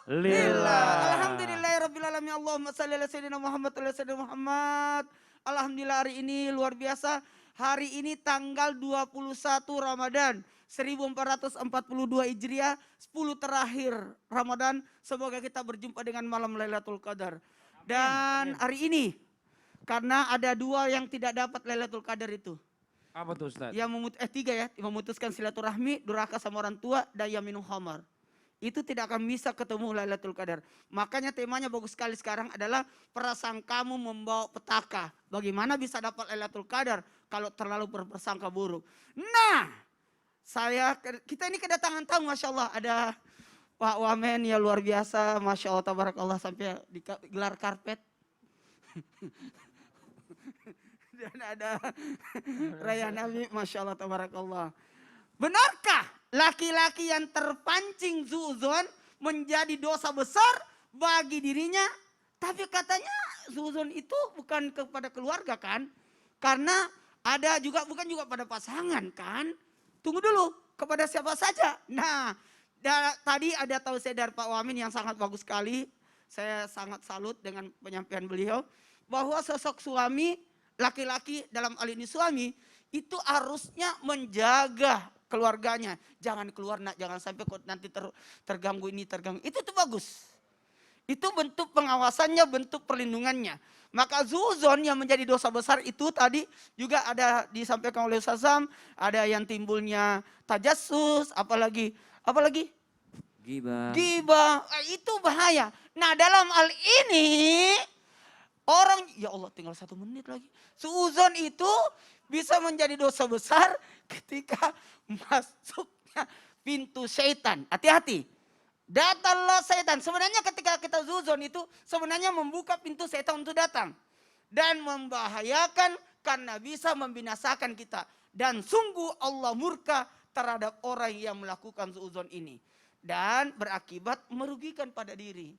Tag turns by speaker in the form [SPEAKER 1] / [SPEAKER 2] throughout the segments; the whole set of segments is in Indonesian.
[SPEAKER 1] lillah.
[SPEAKER 2] Alhamdulillahirabbil alamin. Allahumma shalli ala sayyidina Muhammad wa ala sayyidina Muhammad. Alhamdulillah hari ini luar biasa. Hari ini tanggal 21 Ramadan 1442 Hijriah, 10 terakhir Ramadan. Semoga kita berjumpa dengan malam Lailatul Qadar. Dan hari ini karena ada dua yang tidak dapat Lailatul Qadar itu.
[SPEAKER 1] Apa tuh Ustaz?
[SPEAKER 2] Yang tiga ya, memutuskan silaturahmi, durhaka sama orang tua, dan yang minum khamar. Itu tidak akan bisa ketemu Lailatul Qadar. Makanya temanya bagus sekali sekarang adalah prasangkamu membawa petaka. Bagaimana bisa dapat Lailatul Qadar kalau terlalu berprasangka buruk. Nah, kita ini kedatangan tamu, Masya Allah. Ada Pak Wamen ya luar biasa, Masya Allah, tabarakallah, sampai digelar karpet. Dan ada Raya Nabi, Masya Allah, tabarakallah. Benarkah laki-laki yang terpancing zuzon menjadi dosa besar bagi dirinya? Tapi katanya zuzon itu bukan kepada keluarga kan? Karena ada juga, bukan juga pada pasangan kan? Tunggu dulu, kepada siapa saja? Nah, tadi ada tausiah dari Pak Wamin yang sangat bagus sekali. Saya sangat salut dengan penyampaian beliau. Bahwa sosok suami, laki-laki dalam hal ini suami, itu harusnya menjaga keluarganya. Jangan keluar nak, jangan sampai nanti terganggu ini, terganggu. Itu tuh bagus. Itu bentuk pengawasannya, bentuk perlindungannya. Maka zuzon yang menjadi dosa besar itu tadi juga ada disampaikan oleh Ustaz Sam, ada yang timbulnya tajassus, apalagi Gibah. Itu bahaya. Nah, dalam hal ini orang, ya Allah tinggal 1 menit lagi. Zuzon itu bisa menjadi dosa besar ketika masuknya pintu syaitan. Hati-hati. Datanglah setan. Sebenarnya ketika kita zuzon itu sebenarnya membuka pintu setan untuk datang. Dan membahayakan karena bisa membinasakan kita. Dan sungguh Allah murka terhadap orang yang melakukan zuzon ini. Dan berakibat merugikan pada diri.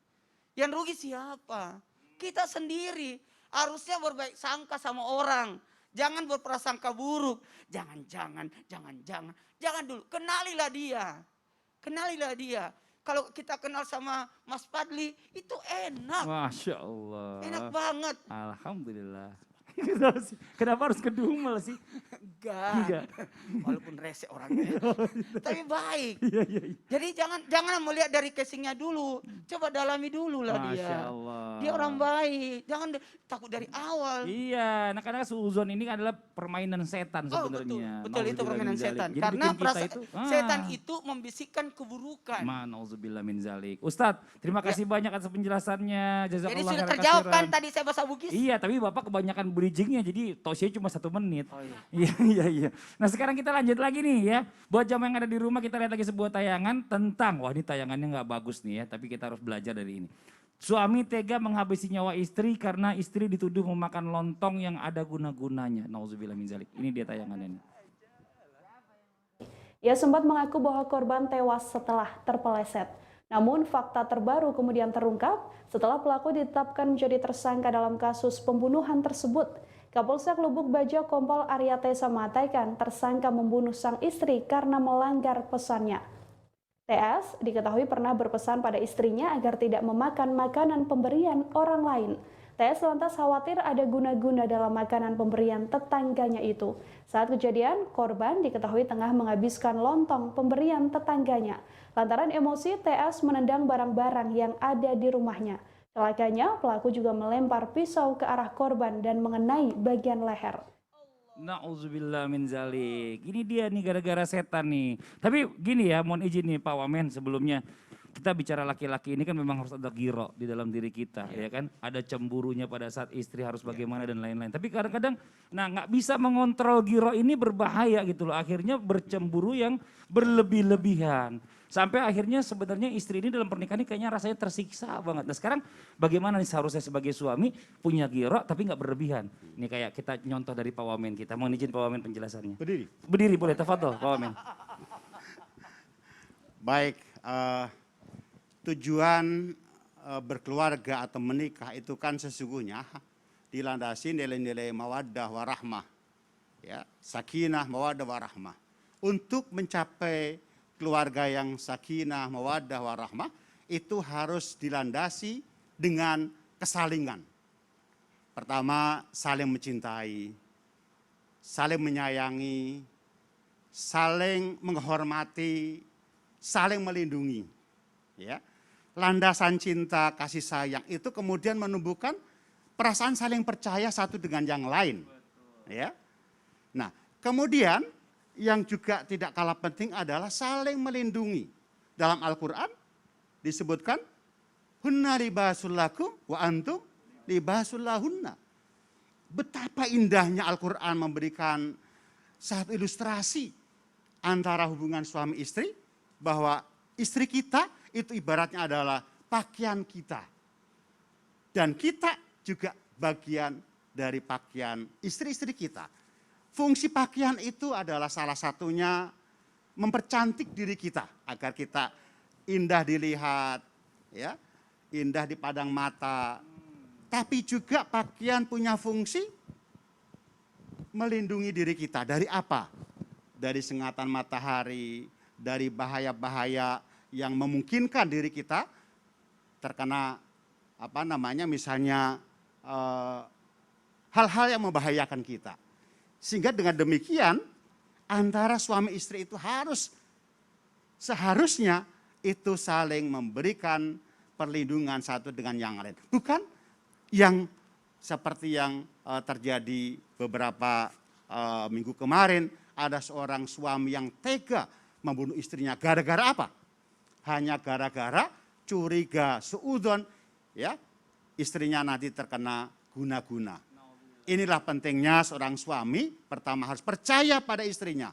[SPEAKER 2] Yang rugi siapa? Kita sendiri. Harusnya berbaik sangka sama orang. Jangan berprasangka buruk. Jangan dulu. Kenalilah dia. Kalau kita kenal sama Mas Fadli, itu enak.
[SPEAKER 1] Masya Allah.
[SPEAKER 2] Enak banget.
[SPEAKER 1] Alhamdulillah. Kenapa harus kedumel sih?
[SPEAKER 2] Enggak. Walaupun rese orangnya. Tapi baik.
[SPEAKER 1] Iya.
[SPEAKER 2] Jadi jangan melihat dari casingnya dulu. Coba dalami dulu lah dia.
[SPEAKER 1] Masya Allah.
[SPEAKER 2] Dia orang baik. Jangan takut dari awal.
[SPEAKER 1] Iya, nah karena suzon ini adalah permainan setan sebenarnya.
[SPEAKER 2] Betul itu permainan setan.
[SPEAKER 1] Jadi
[SPEAKER 2] Karena
[SPEAKER 1] itu,
[SPEAKER 2] setan itu membisikkan keburukan.
[SPEAKER 1] Nauzubillah min zalik. Ustadz, terima kasih banyak atas penjelasannya.
[SPEAKER 2] Jadi
[SPEAKER 1] Jazakallah
[SPEAKER 2] sudah
[SPEAKER 1] khairan
[SPEAKER 2] terjawab kan
[SPEAKER 1] katsiran.
[SPEAKER 2] tadi saya bahasa Bugis?
[SPEAKER 1] Iya, tapi Bapak kebanyakan bridgingnya, jadi tausiahnya cuma 1 menit.
[SPEAKER 2] Oh iya.
[SPEAKER 1] Iya. Nah sekarang kita lanjut lagi nih ya. Buat jamaah yang ada di rumah, kita lihat lagi sebuah tayangan tentang, wah ini tayangannya nggak bagus nih ya, tapi kita harus belajar dari ini. Suami tega menghabisi nyawa istri karena istri dituduh memakan lontong yang ada guna-gunanya. Nauzubillah min zalik. Ini dia tayangannya nih.
[SPEAKER 3] Ia sempat mengaku bahwa korban tewas setelah terpeleset. Namun fakta terbaru kemudian terungkap setelah pelaku ditetapkan menjadi tersangka dalam kasus pembunuhan tersebut. Kapolsek Lubuk Bajo Kompol Arya Tesa mengatakan tersangka membunuh sang istri karena melanggar pesannya. TS diketahui pernah berpesan pada istrinya agar tidak memakan makanan pemberian orang lain. TS lantas khawatir ada guna-guna dalam makanan pemberian tetangganya itu. Saat kejadian, korban diketahui tengah menghabiskan lontong pemberian tetangganya. Lantaran emosi, TS menendang barang-barang yang ada di rumahnya. Celakanya, pelaku juga melempar pisau ke arah korban dan mengenai bagian leher.
[SPEAKER 1] Nauzubillah min zalik. Ini dia nih gara-gara setan nih. Tapi gini ya, mohon izin nih Pak Wamen sebelumnya. Kita bicara laki-laki ini kan memang harus ada giro di dalam diri kita, ya kan? Ada cemburunya pada saat istri harus bagaimana dan lain-lain. Tapi kadang-kadang, nah nggak bisa mengontrol giro ini berbahaya gitu loh. Akhirnya bercemburu yang berlebih-lebihan. Sampai akhirnya sebenarnya istri ini dalam pernikahan ini kayaknya rasanya tersiksa banget. Nah sekarang bagaimana nih seharusnya sebagai suami punya giro tapi nggak berlebihan. Ini kayak kita nyontoh dari Pak Wamen kita. Mohon izin Pak Wamen penjelasannya. Berdiri boleh, tafadhol Pak Wamen.
[SPEAKER 4] Baik, tujuan berkeluarga atau menikah itu kan sesungguhnya dilandasi nilai-nilai mawaddah warahmah. Ya, sakinah, mawaddah warahmah. Untuk mencapai keluarga yang sakinah, mawaddah, warahmah, itu harus dilandasi dengan kesalingan. Pertama, saling mencintai, saling menyayangi, saling menghormati, saling melindungi. Ya. Landasan cinta, kasih sayang itu kemudian menumbuhkan perasaan saling percaya satu dengan yang lain. Ya. Nah, kemudian yang juga tidak kalah penting adalah saling melindungi. Dalam Al-Quran disebutkan, hunna libasul lakum wa antum libasul lahunna. Betapa indahnya Al-Quran memberikan satu ilustrasi antara hubungan suami istri, bahwa istri kita itu ibaratnya adalah pakaian kita. Dan kita juga bagian dari pakaian istri-istri kita. Fungsi pakaian itu adalah salah satunya mempercantik diri kita agar kita indah dilihat, ya, indah dipandang mata. Tapi juga pakaian punya fungsi melindungi diri kita dari apa? Dari sengatan matahari, dari bahaya-bahaya yang memungkinkan diri kita terkena misalnya hal-hal yang membahayakan kita. Sehingga dengan demikian antara suami istri itu seharusnya itu saling memberikan perlindungan satu dengan yang lain. Bukan yang seperti yang terjadi beberapa minggu kemarin, ada seorang suami yang tega membunuh istrinya. Gara-gara apa? Hanya gara-gara curiga suudzon, ya, istrinya nanti terkena guna-guna. Inilah pentingnya seorang suami, pertama harus percaya pada istrinya.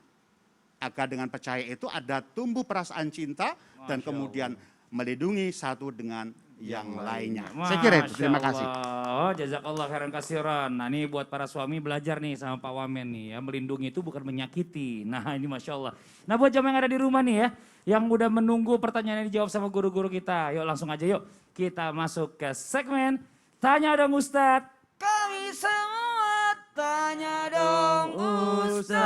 [SPEAKER 4] Agar dengan percaya itu ada tumbuh perasaan cinta dan kemudian melindungi satu dengan yang lainnya. Saya kira itu, terima kasih.
[SPEAKER 1] Oh, jazakallah khairan kasiran. Nah, ini buat para suami belajar nih sama Pak Wamen nih ya, melindungi itu bukan menyakiti. Nah, ini Masya Allah. Nah, buat jamaah yang ada di rumah nih ya, yang udah menunggu pertanyaan yang dijawab sama guru-guru kita. Yuk langsung aja yuk, kita masuk ke segmen Tanya Dong Ustadz.
[SPEAKER 2] Kami semua tanya dong
[SPEAKER 5] Ustaz.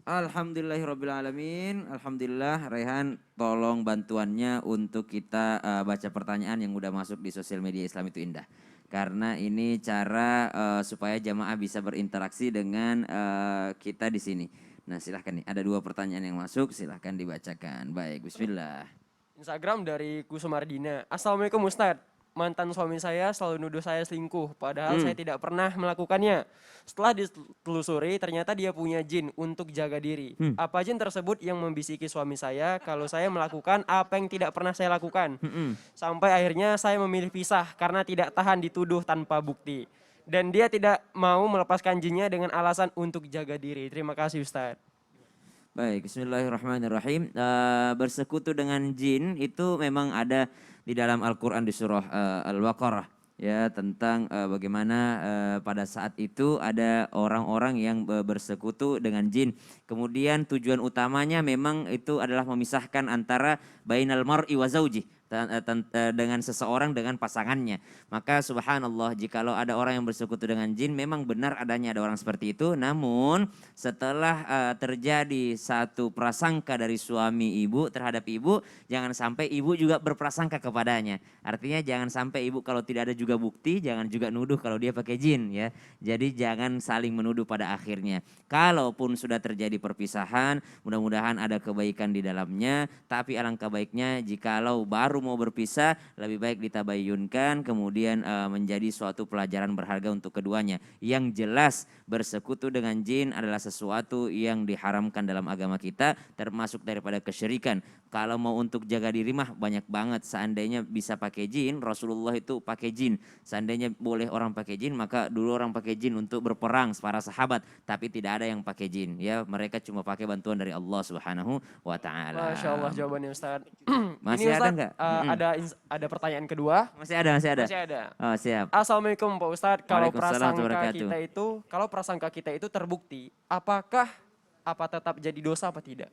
[SPEAKER 5] Alhamdulillahirrabbilalamin. Alhamdulillah Rehan tolong bantuannya untuk kita baca pertanyaan yang udah masuk di sosial media Islam itu Indah. Karena ini cara supaya jamaah bisa berinteraksi dengan kita di sini. Nah silahkan nih, ada 2 pertanyaan yang masuk, silahkan dibacakan. Baik, bismillah.
[SPEAKER 6] Instagram dari Kusumardina. Assalamualaikum Ustadz. Mantan suami saya selalu nuduh saya selingkuh, padahal saya tidak pernah melakukannya. Setelah ditelusuri, ternyata dia punya jin untuk jaga diri. Apa jin tersebut yang membisiki suami saya kalau saya melakukan apa yang tidak pernah saya lakukan? Sampai akhirnya saya memilih pisah karena tidak tahan dituduh tanpa bukti. Dan dia tidak mau melepaskan jinnya dengan alasan untuk jaga diri. Terima kasih Ustadz.
[SPEAKER 5] Baik, bismillahirrahmanirrahim. Bersekutu dengan jin itu memang ada di dalam Al-Quran di surah Al-Baqarah. Ya, tentang bagaimana pada saat itu ada orang-orang yang bersekutu dengan jin. Kemudian tujuan utamanya memang itu adalah memisahkan antara bainal mar'i wa zauji, dengan seseorang dengan pasangannya. Maka subhanallah, jikalau ada orang yang bersekutu dengan jin, memang benar adanya ada orang seperti itu. Namun setelah terjadi satu prasangka dari suami ibu terhadap ibu, jangan sampai ibu juga berprasangka kepadanya. Artinya jangan sampai ibu kalau tidak ada juga bukti, jangan juga nuduh kalau dia pakai jin ya. Jadi jangan saling menuduh pada akhirnya. Kalaupun sudah terjadi perpisahan, mudah-mudahan ada kebaikan di dalamnya. Tapi alangkah baiknya jikalau baru mau berpisah, lebih baik ditabayunkan, kemudian menjadi suatu pelajaran berharga untuk keduanya. Yang jelas bersekutu dengan jin adalah sesuatu yang diharamkan dalam agama kita, termasuk daripada kesyirikan. Kalau mau untuk jaga diri mah banyak banget. Seandainya bisa pakai jin, Rasulullah itu pakai jin. Seandainya boleh orang pakai jin, maka dulu orang pakai jin untuk berperang para sahabat, tapi tidak ada yang pakai jin ya. Mereka cuma pakai bantuan dari Allah Subhanahu wa taala.
[SPEAKER 6] Masya Allah jawabannya Ustadz.
[SPEAKER 5] Masih ada enggak?
[SPEAKER 6] Ada pertanyaan kedua.
[SPEAKER 5] Masih ada.
[SPEAKER 6] Masih ada.
[SPEAKER 5] Oh, siap.
[SPEAKER 6] Assalamualaikum Pak Ustadz. Kalau
[SPEAKER 5] Waalaikumsalam
[SPEAKER 6] prasangka
[SPEAKER 5] wabarakatuh.
[SPEAKER 6] kita itu terbukti, apa tetap jadi dosa apa tidak?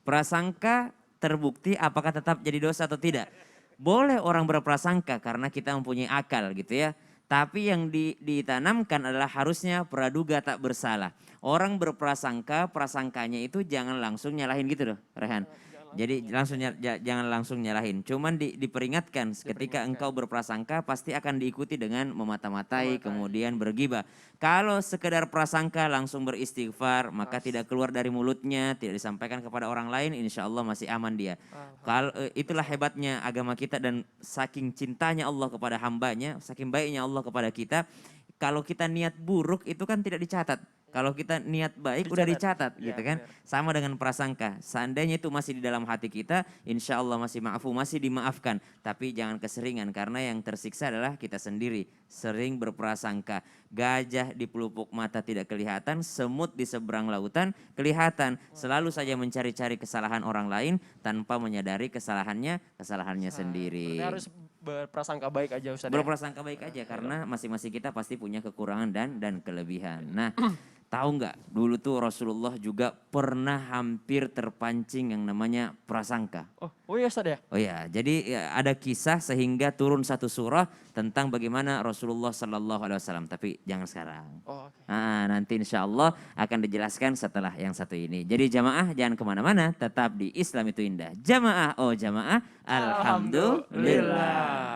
[SPEAKER 5] Prasangka terbukti apakah tetap jadi dosa atau tidak? Boleh orang berprasangka karena kita mempunyai akal gitu ya. Tapi yang ditanamkan adalah harusnya praduga tak bersalah. Orang berprasangka, prasangkanya itu jangan langsung nyalahin gitu loh, Rehan. Jadi langsung jangan langsung nyalahin. Cuman diperingatkan ketika engkau berprasangka pasti akan diikuti dengan memata-matai kemudian bergibah. Kalau sekedar prasangka langsung beristighfar maka tidak keluar dari mulutnya, tidak disampaikan kepada orang lain, insya Allah masih aman dia. Kalau itulah hebatnya agama kita dan saking cintanya Allah kepada hambanya, saking baiknya Allah kepada kita. Kalau kita niat buruk itu kan tidak dicatat. Kalau kita niat baik udah dicatat gitu kan. Sama dengan prasangka. Seandainya itu masih di dalam hati kita, insya Allah masih maafu, masih dimaafkan. Tapi jangan keseringan karena yang tersiksa adalah kita sendiri. Sering berprasangka. Gajah di pelupuk mata tidak kelihatan, semut di seberang lautan kelihatan. Selalu saja mencari-cari kesalahan orang lain tanpa menyadari kesalahannya sendiri.
[SPEAKER 6] Berarti harus berprasangka baik aja Ustaz.
[SPEAKER 5] Berprasangka baik aja karena masing-masing kita pasti punya kekurangan dan kelebihan. Nah, tahu nggak dulu tuh Rasulullah juga pernah hampir terpancing yang namanya prasangka.
[SPEAKER 6] Oh iya Ustaz ya?
[SPEAKER 5] Oh ya, jadi ada kisah sehingga turun satu surah tentang bagaimana Rasulullah Sallallahu Alaihi Wasallam. Tapi jangan sekarang.
[SPEAKER 6] Oh, oke.
[SPEAKER 5] Nah, nanti insya Allah akan dijelaskan setelah yang satu ini. Jadi jamaah jangan kemana-mana, tetap di Islam itu indah. Jamaah, oh jamaah, alhamdulillah.